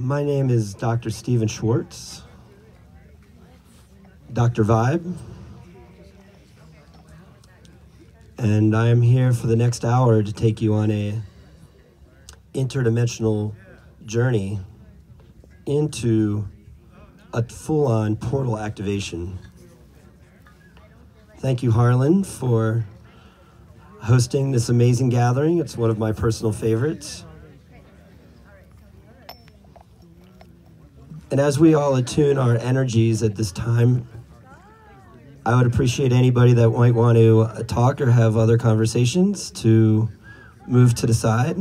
My name is Dr. Stephen Schwartz, Dr. Vibe, and I am here for the next hour to take you on a interdimensional journey into a full-on portal activation. Thank you, Harlan, for hosting this amazing gathering. It's one of my personal favorites. And as we all attune our energies at this time, I would appreciate anybody that might want to talk or have other conversations to move to the side.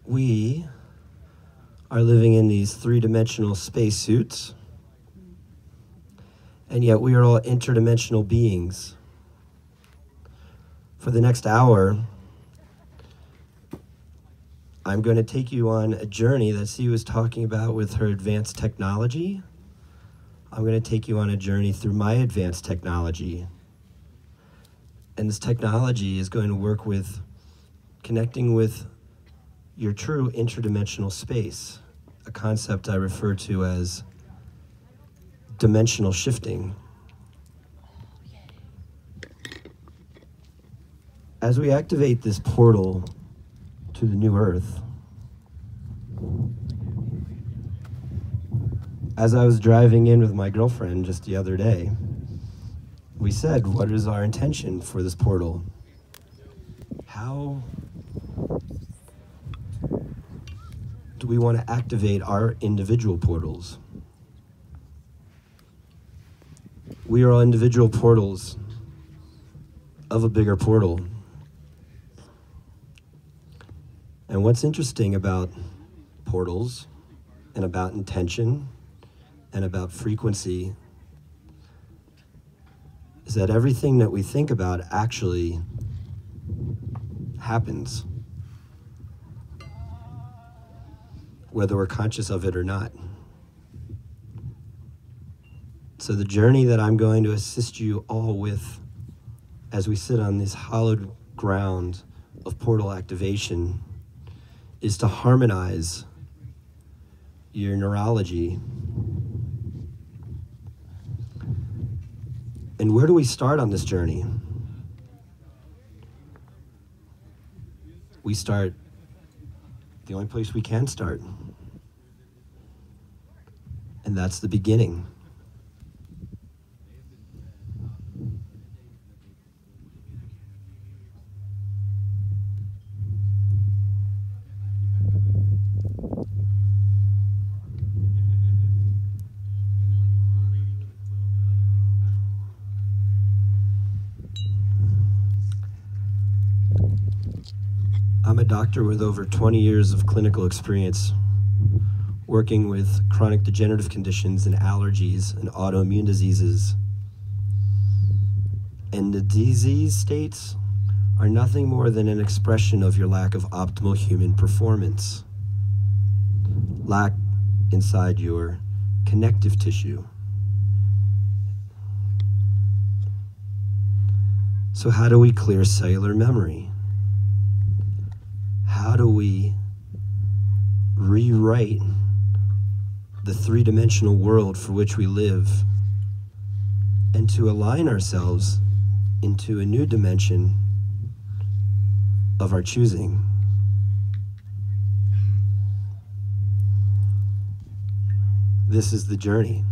We are living in these three-dimensional spacesuits, and yet we are all interdimensional beings. For the next hour, I'm going to take you on a journey that Sue was talking about with her advanced technology. I'm going to take you on a journey through my advanced technology. And this technology is going to work with connecting with your true interdimensional space, a concept I refer to as dimensional shifting. As we activate this portal to the new Earth, as I was driving in with my girlfriend just the other day, we said, what is our intention for this portal? How do we want to activate our individual portals? We are all individual portals of a bigger portal. And what's interesting about portals and about intention and about frequency is that everything that we think about actually happens, whether we're conscious of it or not. So the journey that I'm going to assist you all with as we sit on this hallowed ground of portal activation is to harmonize your neurology. And where do we start on this journey? We start the only place we can start. And that's the beginning. I'm a doctor with over 20 years of clinical experience working with chronic degenerative conditions and allergies and autoimmune diseases. And the disease states are nothing more than an expression of your lack of optimal human performance. lack inside your connective tissue. So how do we clear cellular memory? How do we rewrite the three-dimensional world for which we live and to align ourselves into a new dimension of our choosing? This is the journey,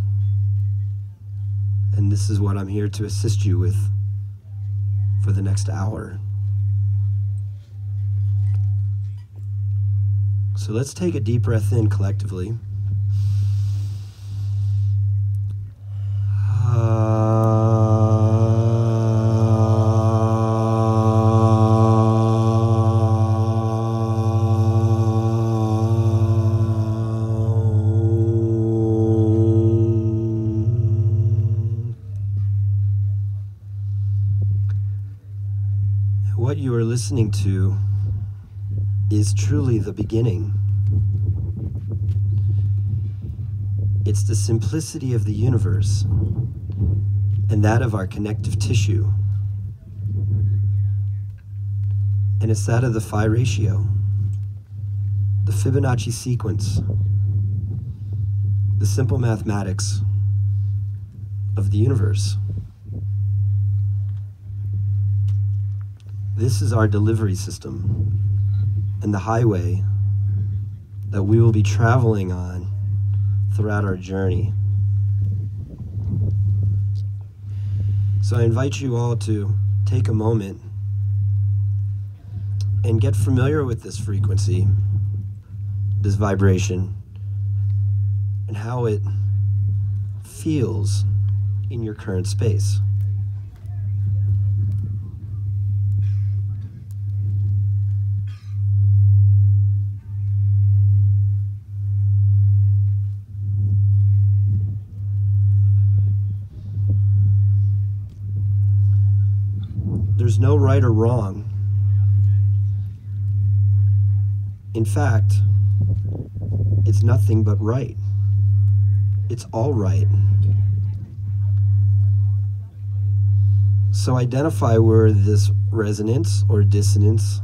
and this is what I'm here to assist you with for the next hour. So let's take a deep breath in collectively. What you are listening to is truly the beginning. It's the simplicity of the universe and that of our connective tissue. And it's that of the phi ratio, the Fibonacci sequence, the simple mathematics of the universe. This is our delivery system and the highway that we will be traveling on throughout our journey. So I invite you all to take a moment and get familiar with this frequency, this vibration, and how it feels in your current space. There's no right or wrong. In fact, it's nothing but right. It's all right. So identify where this resonance or dissonance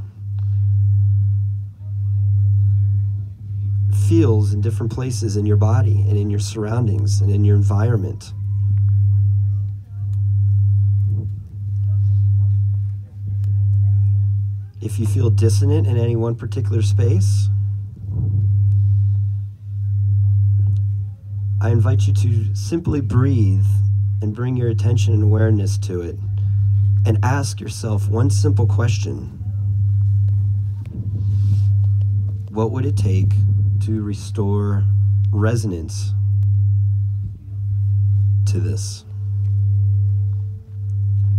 feels in different places in your body and in your surroundings and in your environment. If you feel dissonant in any one particular space, I invite you to simply breathe and bring your attention and awareness to it and ask yourself one simple question. What would it take to restore resonance to this?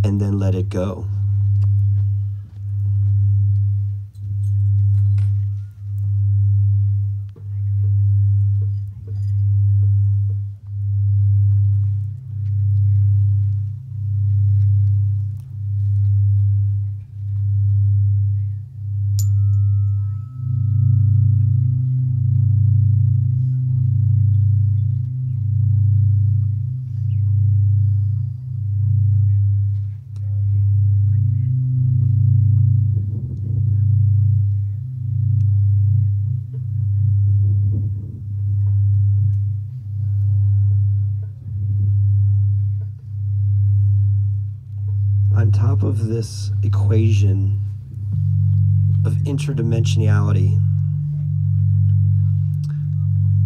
And then let it go. On top of this equation of interdimensionality,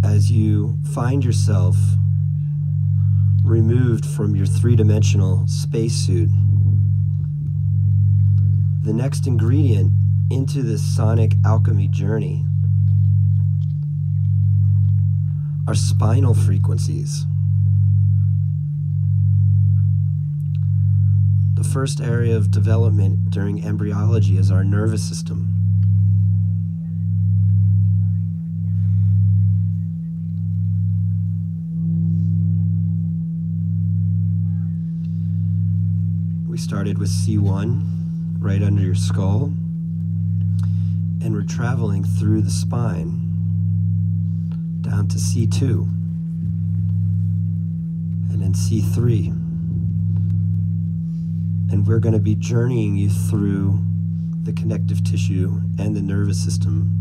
as you find yourself removed from your three-dimensional spacesuit, the next ingredient into this sonic alchemy journey are spinal frequencies. The first area of development during embryology is our nervous system. We started with C1, right under your skull, and we're traveling through the spine down to C2, and then C3. And we're going to be journeying you through the connective tissue and the nervous system.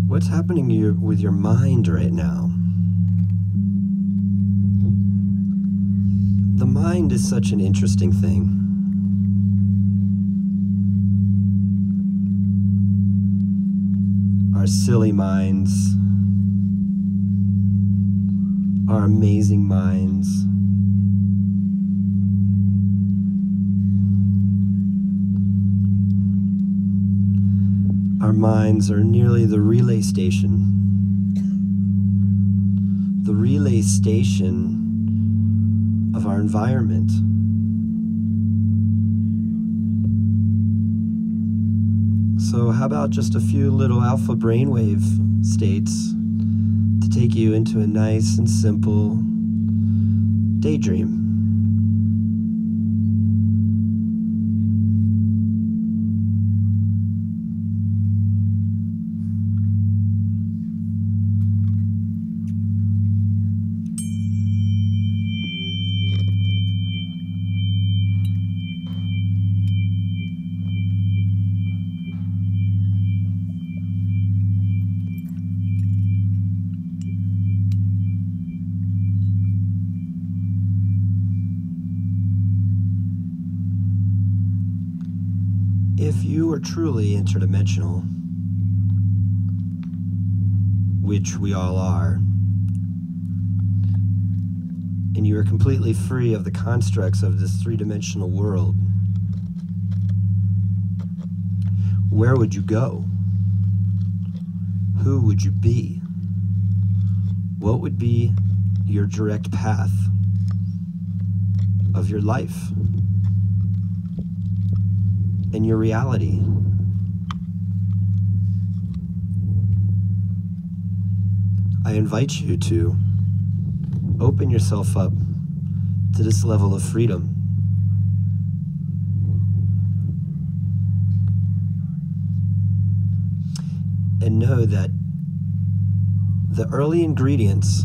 What's happening with your mind right now? The mind is such an interesting thing. Our silly minds, our amazing minds, our minds are nearly the relay station of our environment. So how about just a few little alpha brainwave states to take you into a nice and simple daydream? If you are truly interdimensional, which we all are, and you are completely free of the constructs of this three-dimensional world, where would you go? Who would you be? What would be your direct path of your life and your reality? I invite you to open yourself up to this level of freedom. And know that the early ingredients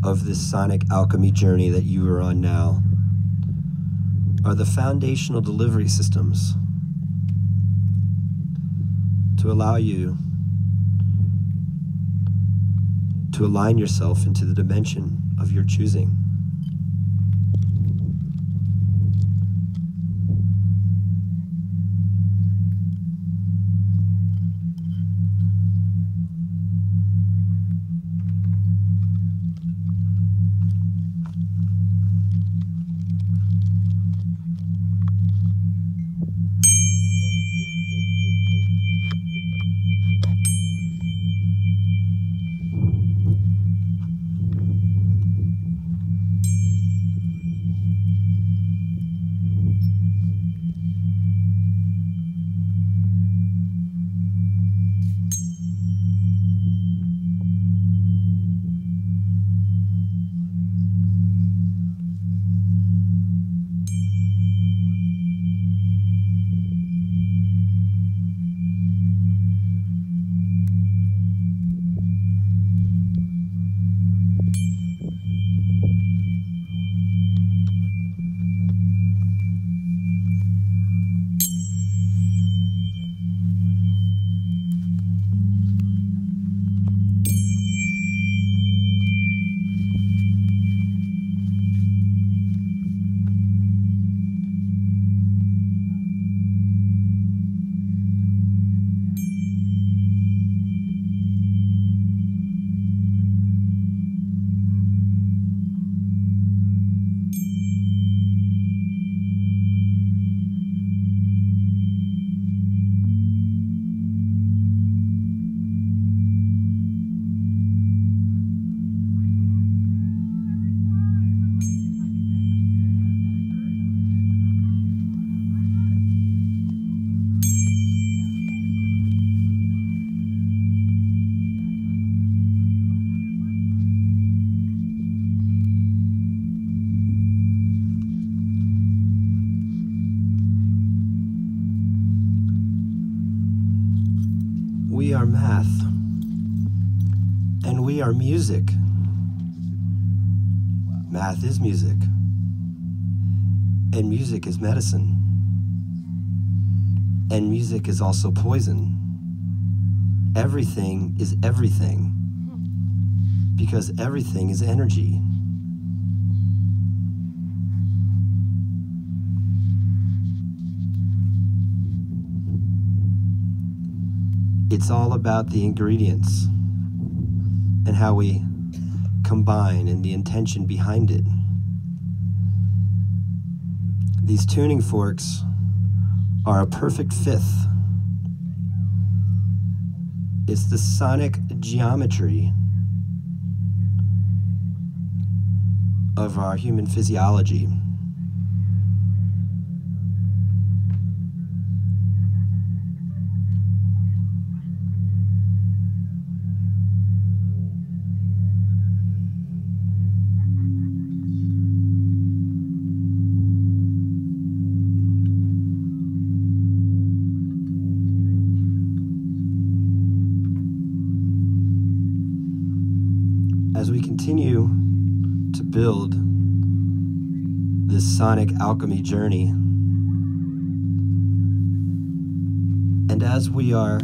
of this sonic alchemy journey that you are on now are the foundational delivery systems to allow you to align yourself into the dimension of your choosing. And we are music. Math is music. And music is medicine. And music is also poison. Everything is everything. Because everything is energy. It's all about the ingredients and how we combine and the intention behind it. These tuning forks are a perfect fifth. It's the sonic geometry of our human physiology. As we continue to build this sonic alchemy journey, and as we are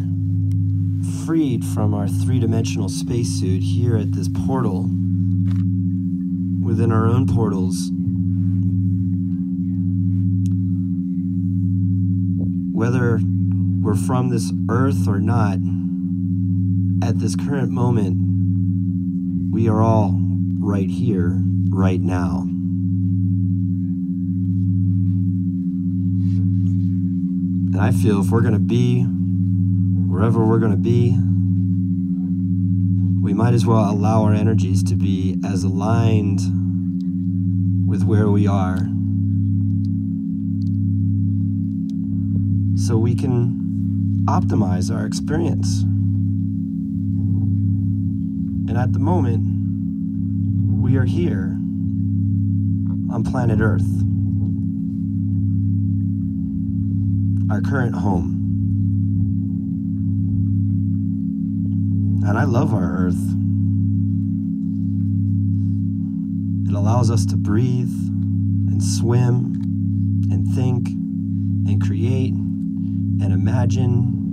freed from our three-dimensional spacesuit here at this portal, within our own portals, whether we're from this earth or not, at this current moment, we are all right here, right now. And I feel if we're going to be wherever we're going to be, we might as well allow our energies to be as aligned with where we are, so we can optimize our experience. And at the moment, we are here on planet Earth, our current home. And I love our Earth. It allows us to breathe and swim and think and create and imagine.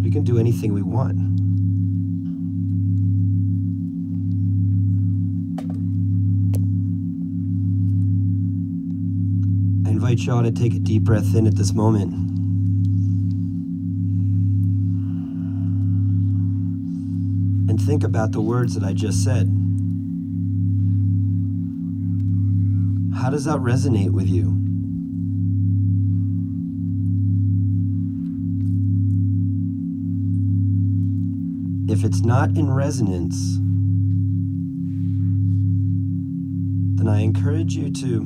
We can do anything we want. I invite you all to take a deep breath in at this moment. And think about the words that I just said. How does that resonate with you? If it's not in resonance, then I encourage you to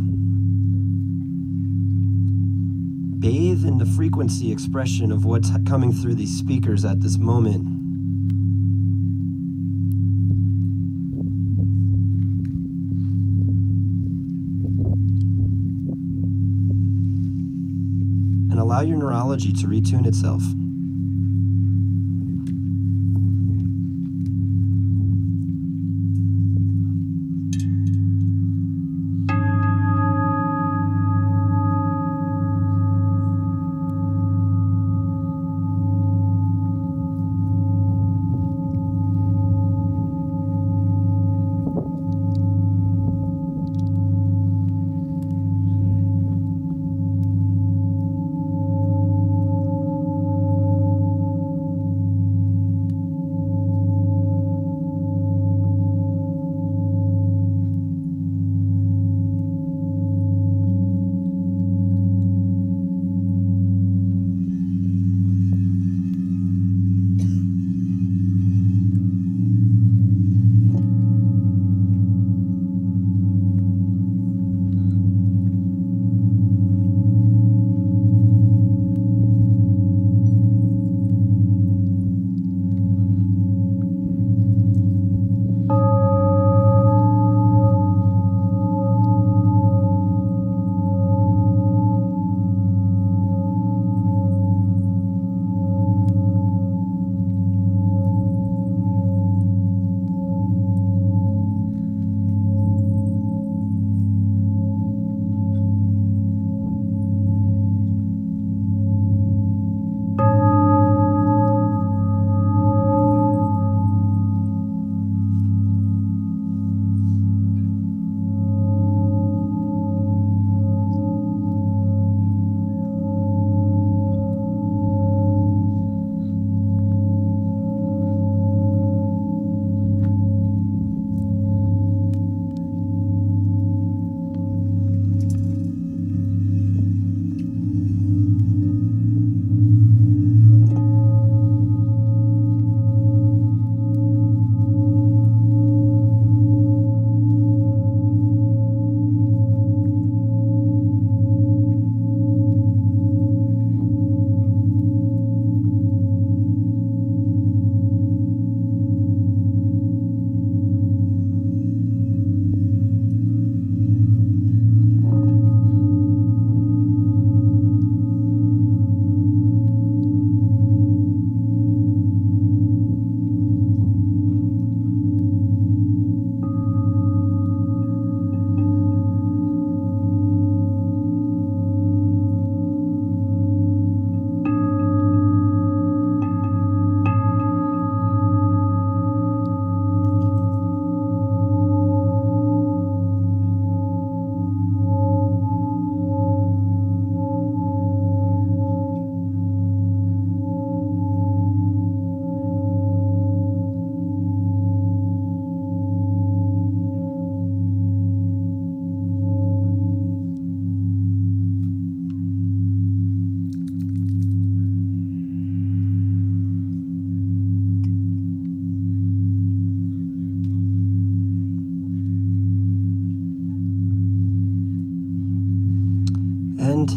bathe in the frequency expression of what's coming through these speakers at this moment. And allow your neurology to retune itself.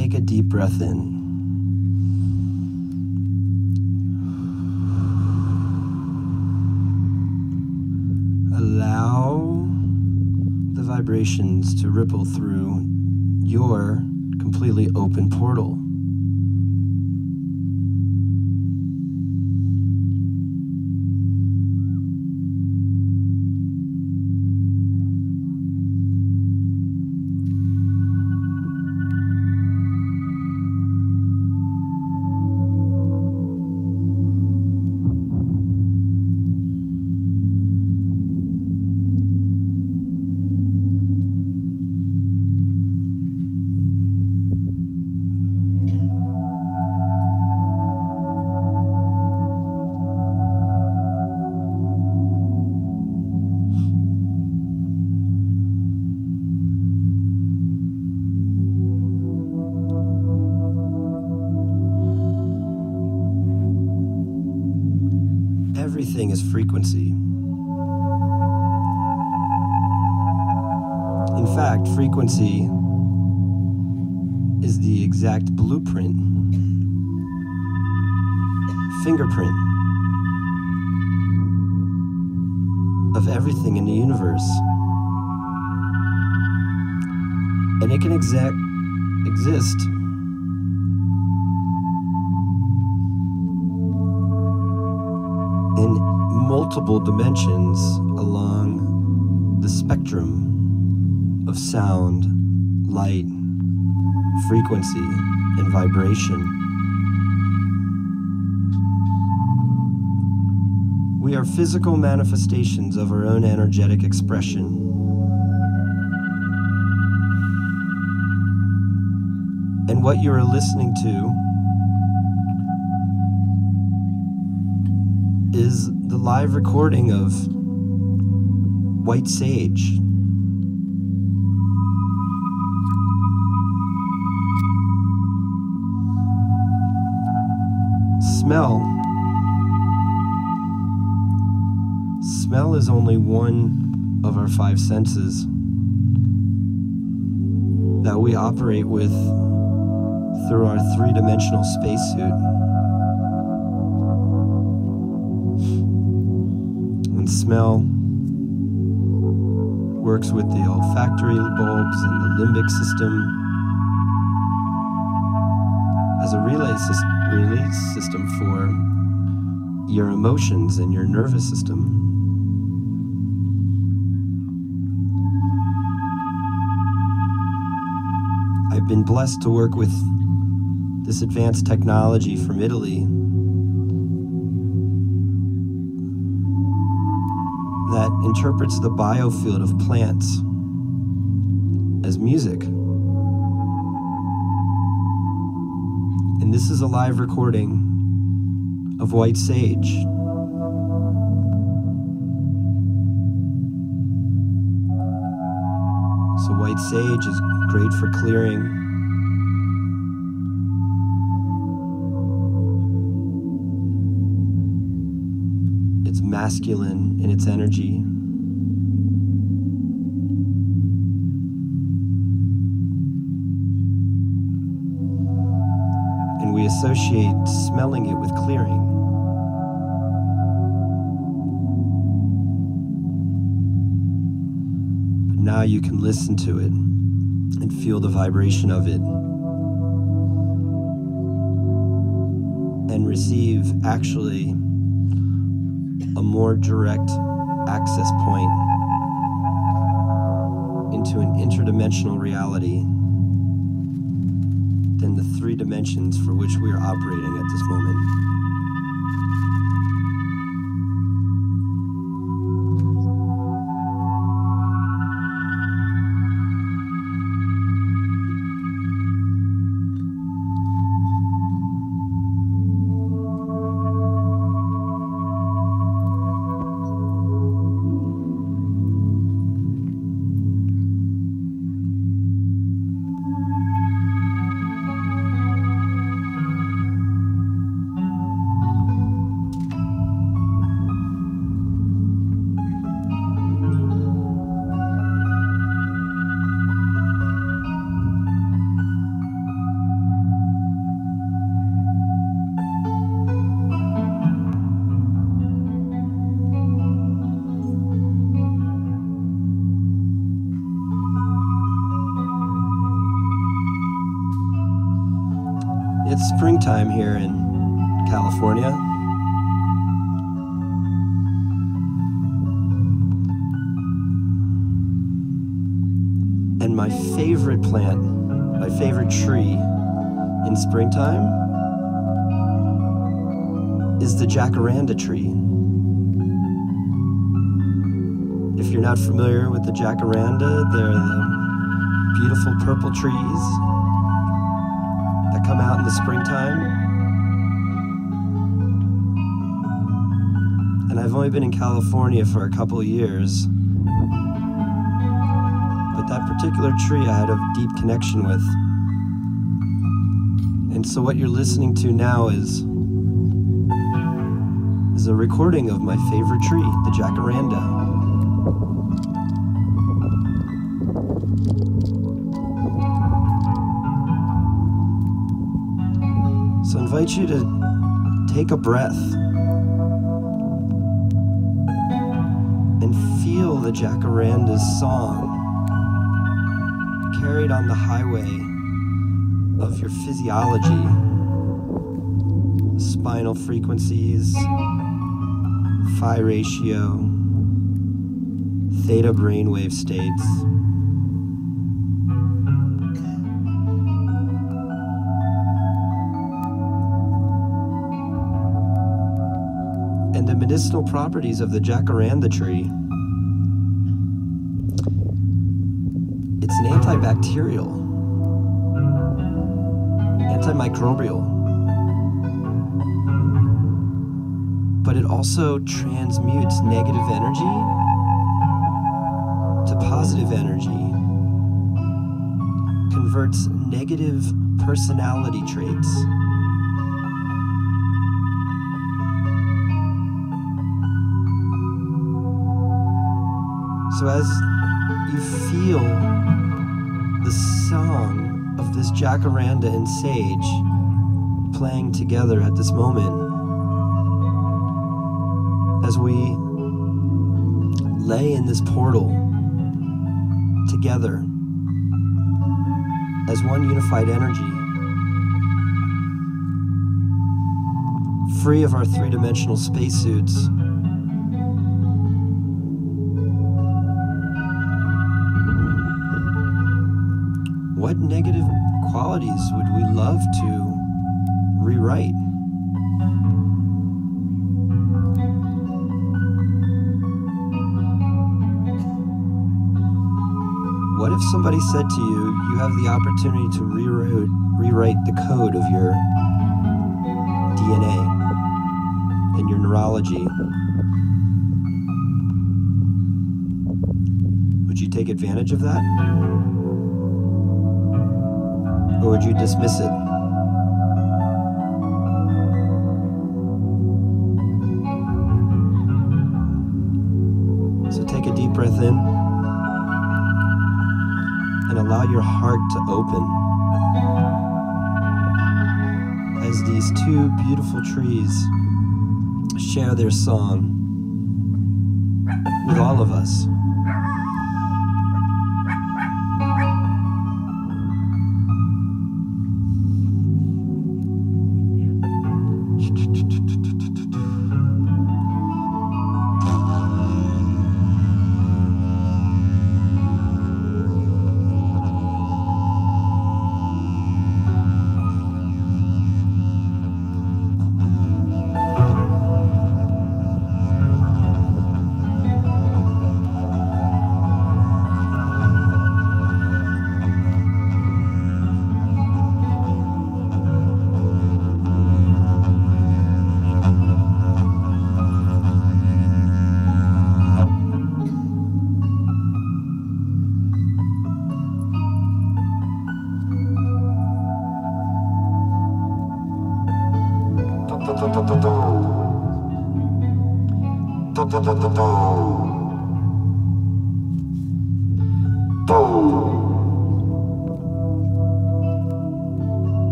take a deep breath in. Allow the vibrations to ripple through your completely open portal. Everything is frequency. In fact, frequency is the exact blueprint, fingerprint of everything in the universe. And it can exist in multiple dimensions along the spectrum of sound, light, frequency, and vibration. We are physical manifestations of our own energetic expression. And what you are listening to is the live recording of White Sage. Smell is only one of our five senses that we operate with through our three-dimensional spacesuit. And smell works with the olfactory bulbs and the limbic system as a release system for your emotions and your nervous system. I've been blessed to work with this advanced technology from Italy that interprets the biofield of plants as music. And this is a live recording of White Sage. So White Sage is great for clearing. It's masculine in its energy. And we associate smelling it with clearing. But now you can listen to it and feel the vibration of it and receive actually a more direct access point into an interdimensional reality than the three dimensions for which we are operating at this moment. It's springtime here in California. And my favorite plant, my favorite tree in springtime is the jacaranda tree. If you're not familiar with the jacaranda, they're the beautiful purple trees that come out in the springtime. And I've only been in California for a couple of years, but that particular tree I had a deep connection with. And so what you're listening to now is a recording of my favorite tree, the jacaranda. So I invite you to take a breath and feel the jacaranda's song carried on the highway of your physiology, spinal frequencies, phi ratio, theta brainwave states. And the medicinal properties of the jacaranda tree. It's an antibacterial, antimicrobial, but it also transmutes negative energy to positive energy, converts negative personality traits so as you feel the song of this jacaranda and sage playing together at this moment, as we lay in this portal together as one unified energy, free of our three-dimensional spacesuits, what negative qualities would we love to rewrite? What if somebody said to you, you have the opportunity to rewrite the code of your DNA and your neurology? Would you take advantage of that? Or would you dismiss it? So take a deep breath in and allow your heart to open as these two beautiful trees share their song with all of us.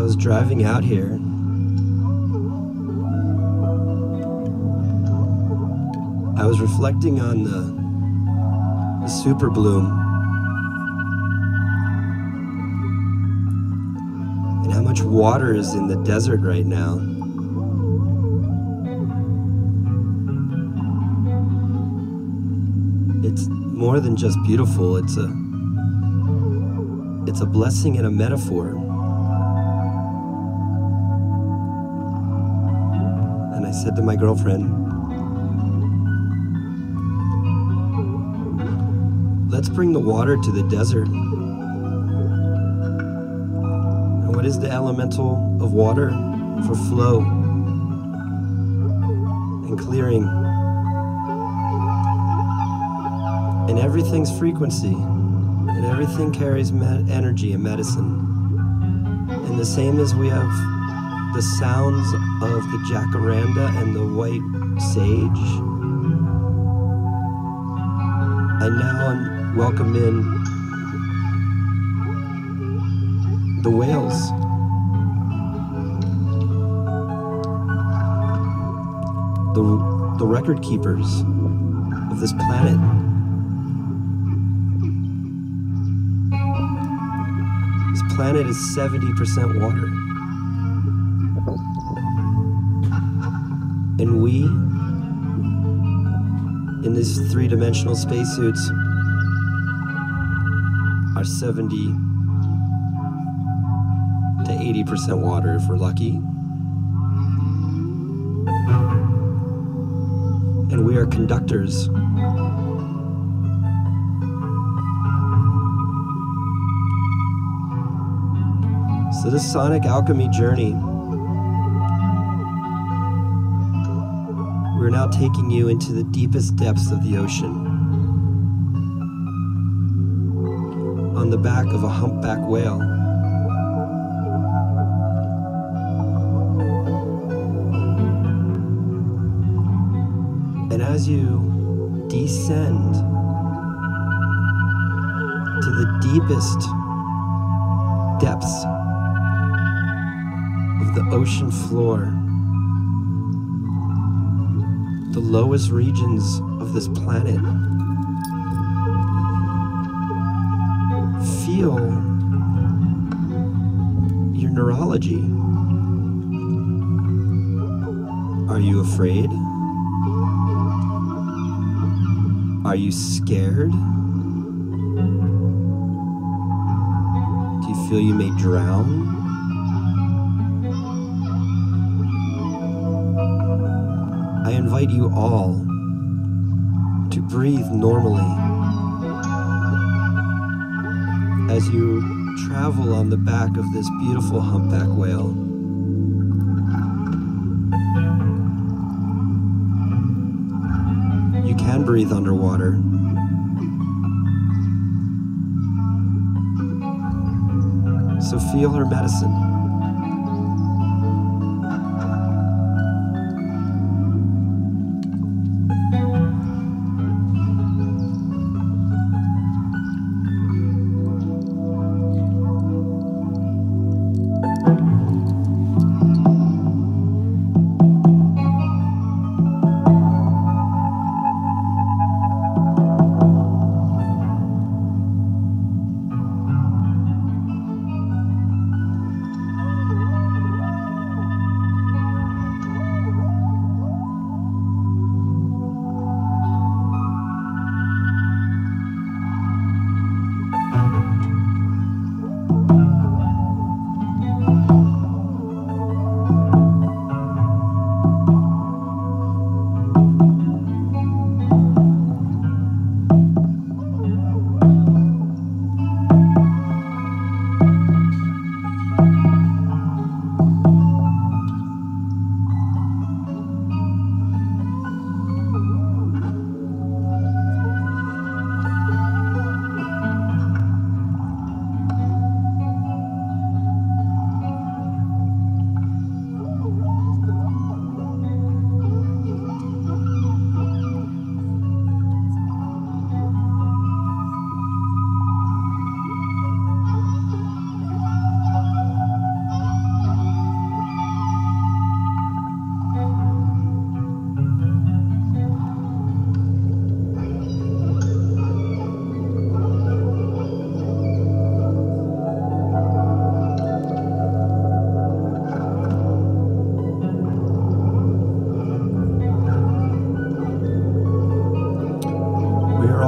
was driving out here, I was reflecting on the super bloom and how much water is in the desert right now. It's more than just beautiful, it's a blessing and a metaphor. And I said to my girlfriend, let's bring the water to the desert. And what is the elemental of water? For flow and clearing. And everything's frequency. And everything carries energy and medicine. And the same as we have the sounds of the jacaranda and the white sage, I now welcome in the whales. The record keepers of this planet. This planet is 70% water. And we, in these three-dimensional spacesuits, are 70 to 80% water if we're lucky. And we are conductors. So this sonic alchemy journey, we're now taking you into the deepest depths of the ocean, on the back of a humpback whale. And as you descend to the deepest depths of the ocean floor, the lowest regions of this planet, feel your neurology. Are you afraid? Are you scared? Do you feel you may drown? I invite you all to breathe normally as you travel on the back of this beautiful humpback whale. You can breathe underwater. So feel her medicine.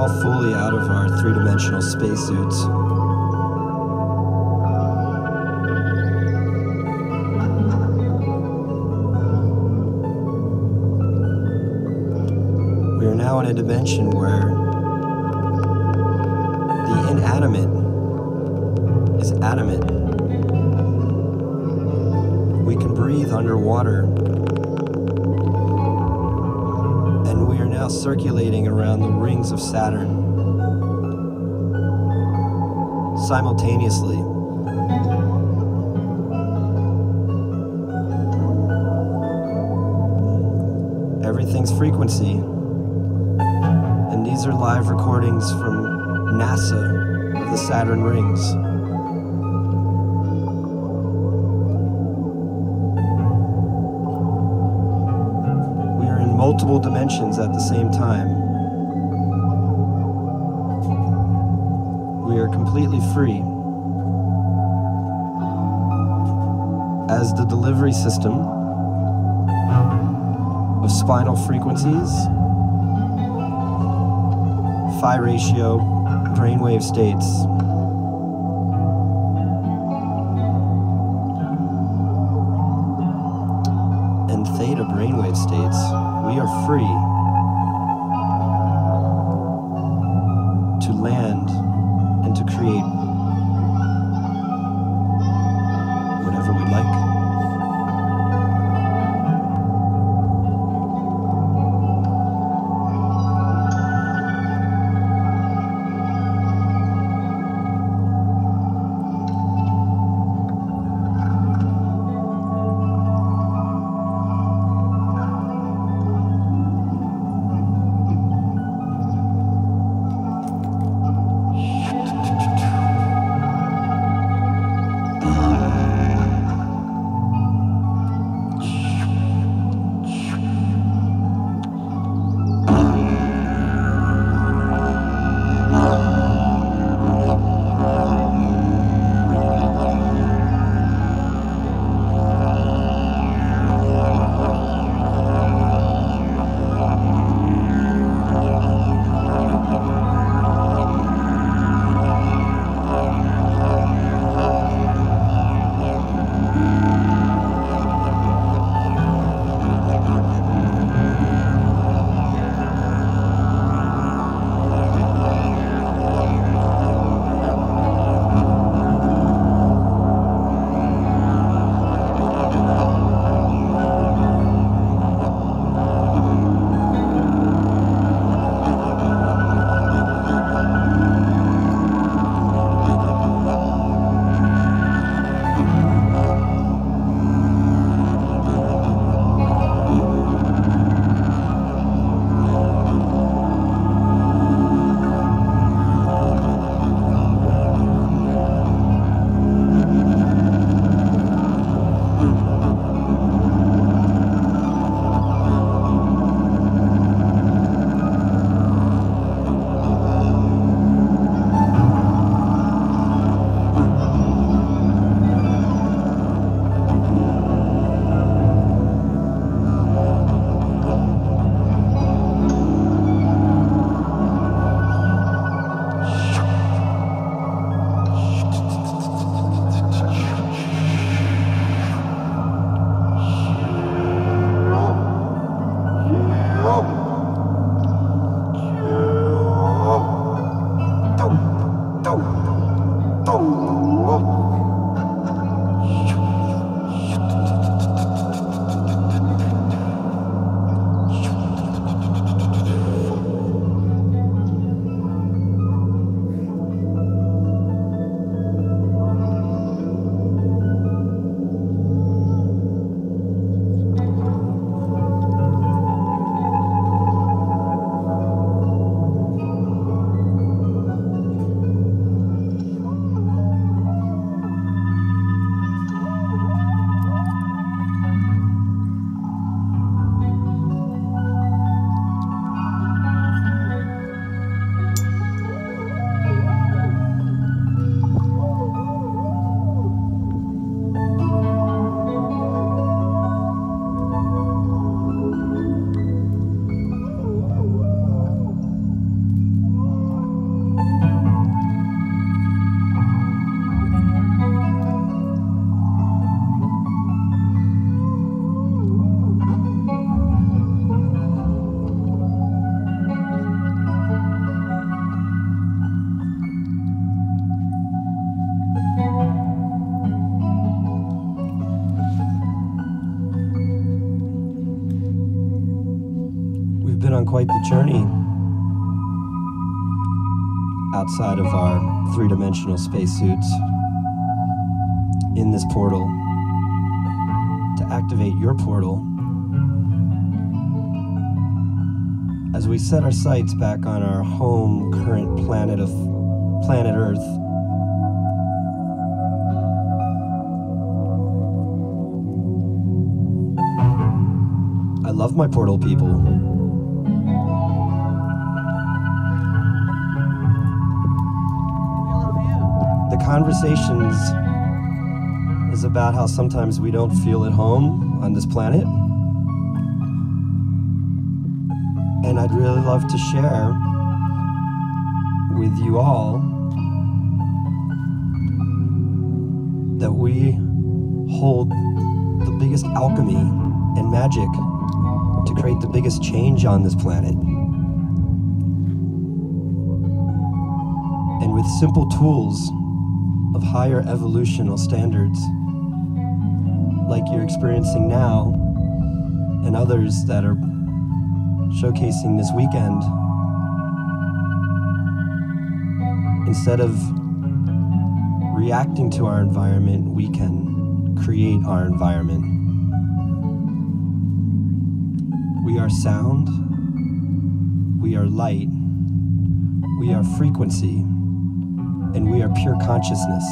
all fully out of our three-dimensional spacesuits. We are now in a dimension where the inanimate is adamant. We can breathe underwater, and we are now circulating around the rings of Saturn simultaneously. Everything's frequency, and these are live recordings from NASA of the Saturn rings. We are in multiple dimensions at the same time. We are completely free. As the delivery system of spinal frequencies, phi ratio, brainwave states, and theta brainwave states, we are free to land and to create whatever we'd like. on quite the journey outside of our three-dimensional spacesuits in this portal to activate your portal as we set our sights back on our home current planet Earth. I love my portal people. The conversations is about how sometimes we don't feel at home on this planet. And I'd really love to share with you all that we hold the biggest alchemy and magic to create the biggest change on this planet. And with simple tools of higher evolutional standards, like you're experiencing now, and others that are showcasing this weekend, instead of reacting to our environment, we can create our environment. We are sound, we are light, we are frequency, and we are pure consciousness.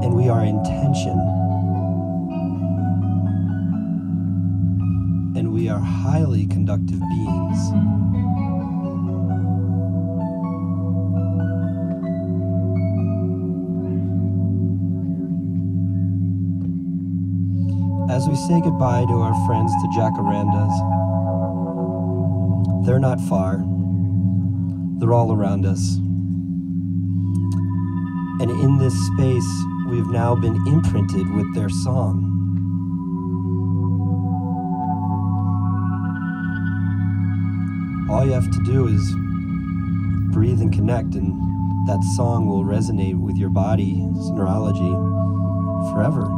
And we are intention. And we are highly conductive beings. As we say goodbye to our friends, the jacarandas, they're not far. They're all around us. And in this space, we've now been imprinted with their song. All you have to do is breathe and connect, and that song will resonate with your body's neurology forever.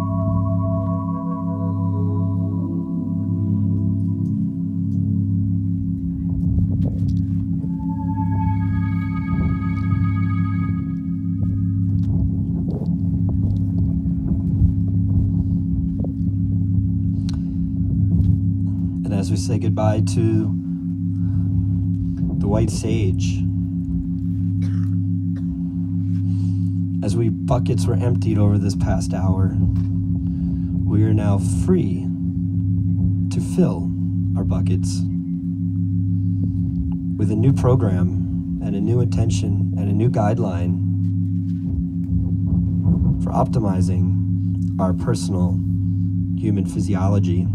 As we say goodbye to the white sage, as buckets were emptied over this past hour, we are now free to fill our buckets with a new program and a new intention and a new guideline for optimizing our personal human physiology.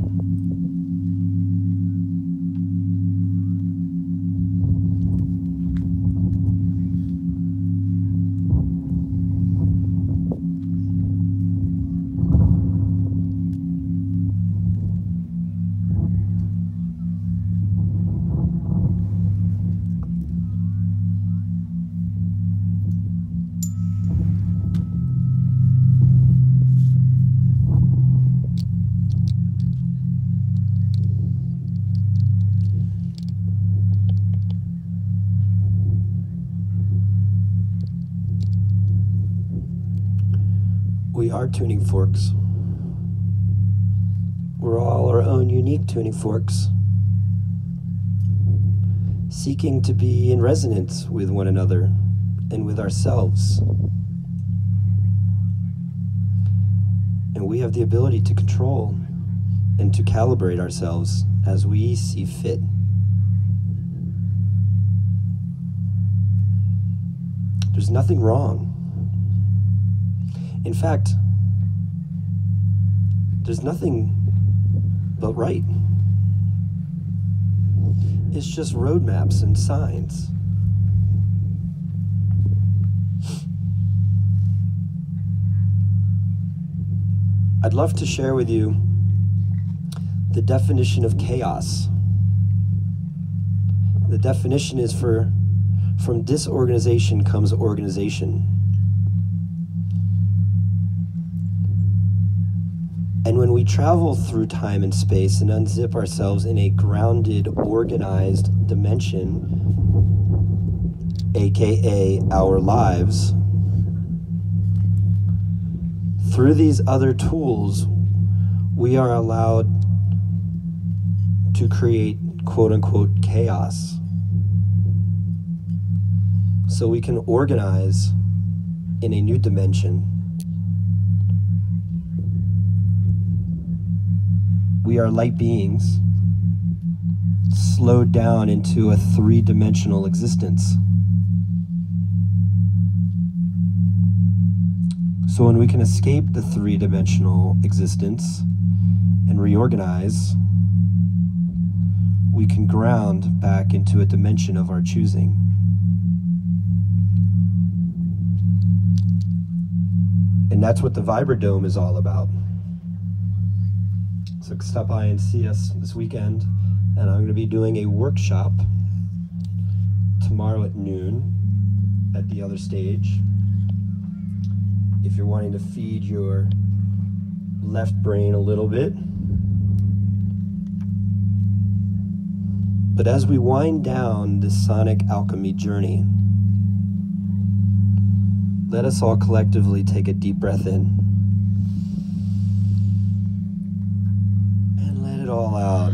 We are tuning forks. We're all our own unique tuning forks, seeking to be in resonance with one another and with ourselves. And we have the ability to control and to calibrate ourselves as we see fit. There's nothing wrong. In fact, there's nothing but right. It's just roadmaps and signs. I'd love to share with you the definition of chaos. The definition is from disorganization comes organization. And when we travel through time and space and unzip ourselves in a grounded, organized dimension, aka our lives, through these other tools, we are allowed to create quote-unquote chaos. So we can organize in a new dimension. We are light beings slowed down into a three-dimensional existence. So when we can escape the three-dimensional existence and reorganize, we can ground back into a dimension of our choosing. And that's what the Vibradome is all about. So stop by and see us this weekend. And I'm going to be doing a workshop tomorrow at noon at the other stage. If you're wanting to feed your left brain a little bit. But as we wind down this sonic alchemy journey, let us all collectively take a deep breath in. And let it all out.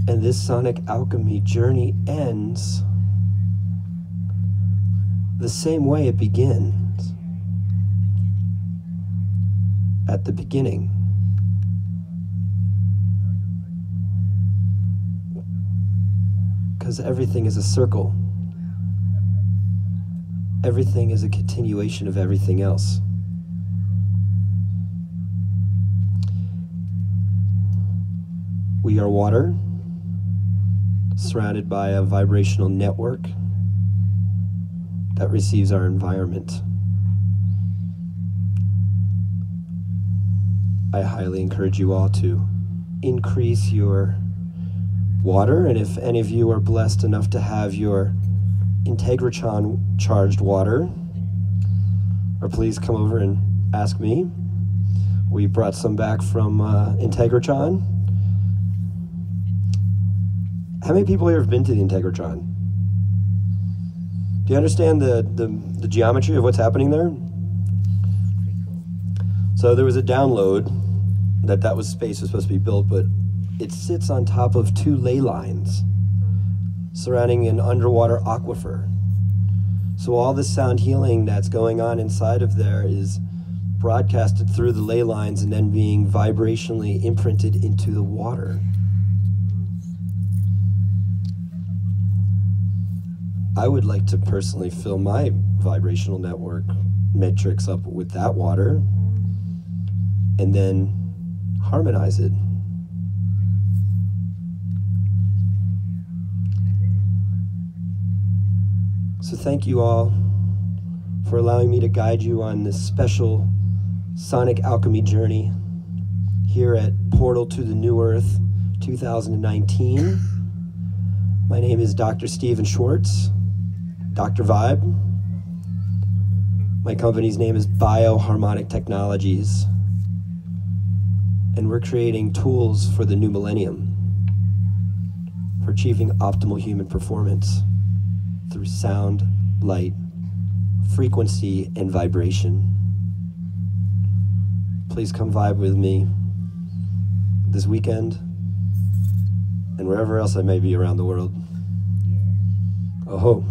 And this sonic alchemy journey ends the same way it begins, at the beginning. Because everything is a circle. Everything is a continuation of everything else. We are water, surrounded by a vibrational network that receives our environment. I highly encourage you all to increase your water, and if any of you are blessed enough to have your Integratron charged water, or please come over and ask me. We brought some back from Integratron. How many people here have been to the Integratron? Do you understand the geometry of what's happening there? So there was a download that was space was supposed to be built, but it sits on top of two ley lines surrounding an underwater aquifer. So all the sound healing that's going on inside of there is broadcasted through the ley lines and then being vibrationally imprinted into the water. I would like to personally fill my vibrational network matrix up with that water and then harmonize it. So thank you all for allowing me to guide you on this special sonic alchemy journey here at Portal to the New Earth 2019. My name is Dr. Stephen Schwartz, Dr. Vibe. My company's name is Bioharmonic Technologies, and we're creating tools for the new millennium for achieving optimal human performance through sound, light, frequency, and vibration. Please come vibe with me this weekend and wherever else I may be around the world. Oh.